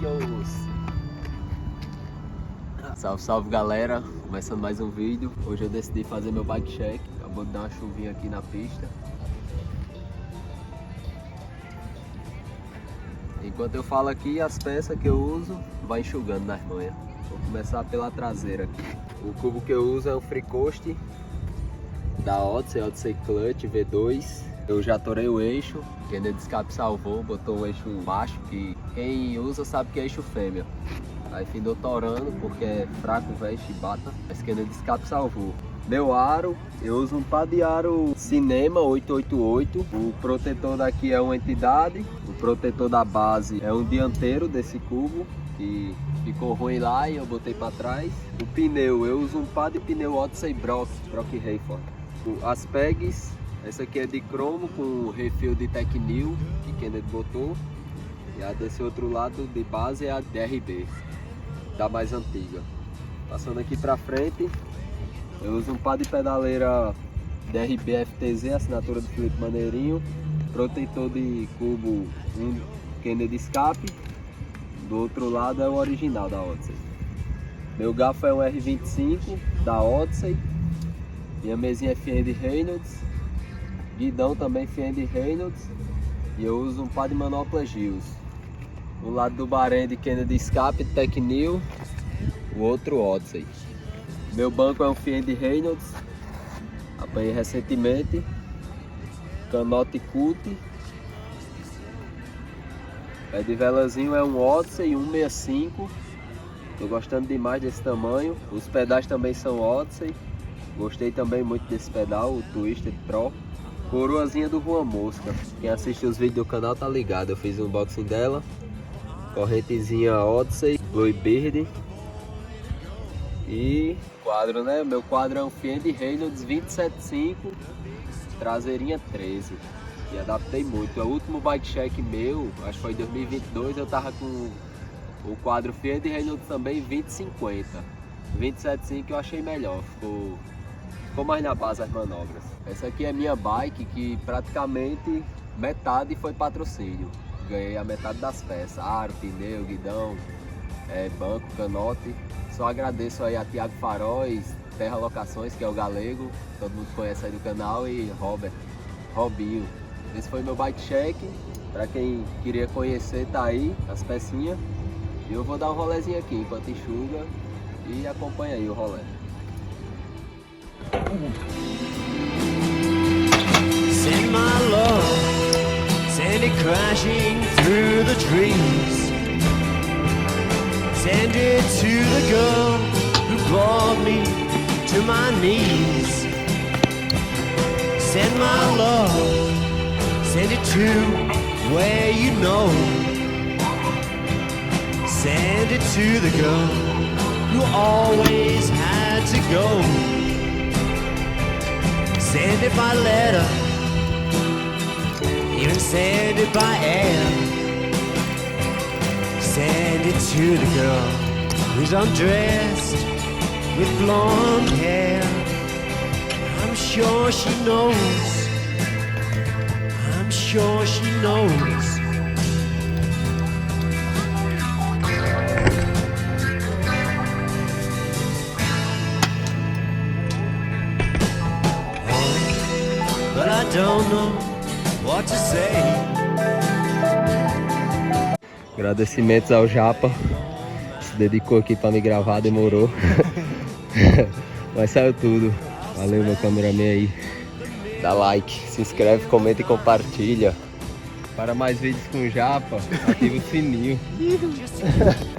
vídeos. Salve, salve galera, começando mais um vídeo. Hoje eu decidi fazer meu bike check. Acabou de dar uma chuvinha aqui na pista. Enquanto eu falo aqui, as peças que eu uso vai enxugando nas manhas. Vou começar pela traseira aqui. O cubo que eu uso é um Free Coast da Odyssey Clutch V2. Eu já torei o eixo, quem de escape salvou, botou um eixo baixo, que quem usa sabe que é eixo fêmea. Aí findou torando porque é fraco, velho, chibata, mas quem de escape salvou. Meu aro, eu uso um par de aro Cinema 888. O protetor daqui é uma entidade. O protetor da base é um dianteiro desse cubo, que ficou ruim lá e eu botei para trás. O pneu, eu uso um par de pneu Odyssey Brock Hayford. As pegs, essa aqui é de cromo com refil de Tecnil, que Kenneth botou. E a desse outro lado de base é a DRB, da mais antiga. Passando aqui para frente, eu uso um par de pedaleira DRB FTZ, assinatura do Felipe Maneirinho. Protetor de cubo, um Kennedy escape. Do outro lado é o original da Odyssey. Meu garfo é um R25 da Odyssey. Minha mesinha é Fiend Reynolds. Guidão também Fiend Reynolds. E eu uso um par de manoplas Gills. Um lado do barém de Kennedy escape Tecnil, o outro Odyssey. Meu banco é um Fiend Reynolds. Apanhei recentemente. Canote Cult. Pé de velazinho é um Odyssey 165. Tô gostando demais desse tamanho. Os pedais também são Odyssey. Gostei também muito desse pedal, o Twisted Pro. Coroazinha do Juan Mosca. Quem assiste os vídeos do canal tá ligado, eu fiz um unboxing dela. Correntezinha Odyssey, Bluebird. E quadro, né? Meu quadro é um Fiend Reynolds 275, traseirinha 13. E adaptei muito. O último bike check meu, acho que foi em 2022, eu tava com o quadro Fiend Reynolds também 2050. 275 eu achei melhor, ficou mais na base as manobras. Essa aqui é minha bike, que praticamente metade foi patrocínio. Ganhei a metade das peças, aro, pneu, guidão, banco, canote. Só agradeço aí a Thiago Faróis, Terra Locações, que é o galego, todo mundo conhece aí do canal, e Robinho. Esse foi meu bike check. Pra quem queria conhecer, tá aí as pecinhas. E eu vou dar um rolezinho aqui enquanto enxuga, e acompanha aí o rolê. Send my love, send it crashing through the trees. Send it to the girl who brought me to my knees. Send my love, send it to where you know. Send it to the girl who always had to go. Send it by letter, even send it by air. Send it to the girl who's undressed with blonde hair. I'm sure she knows, I'm sure she knows. But I don't know what to say. Agradecimentos ao Japa, se dedicou aqui para me gravar, demorou. Mas saiu tudo. Valeu, meu cameraman aí. Dá like, se inscreve, comenta e compartilha. Para mais vídeos com o Japa, ativa o sininho.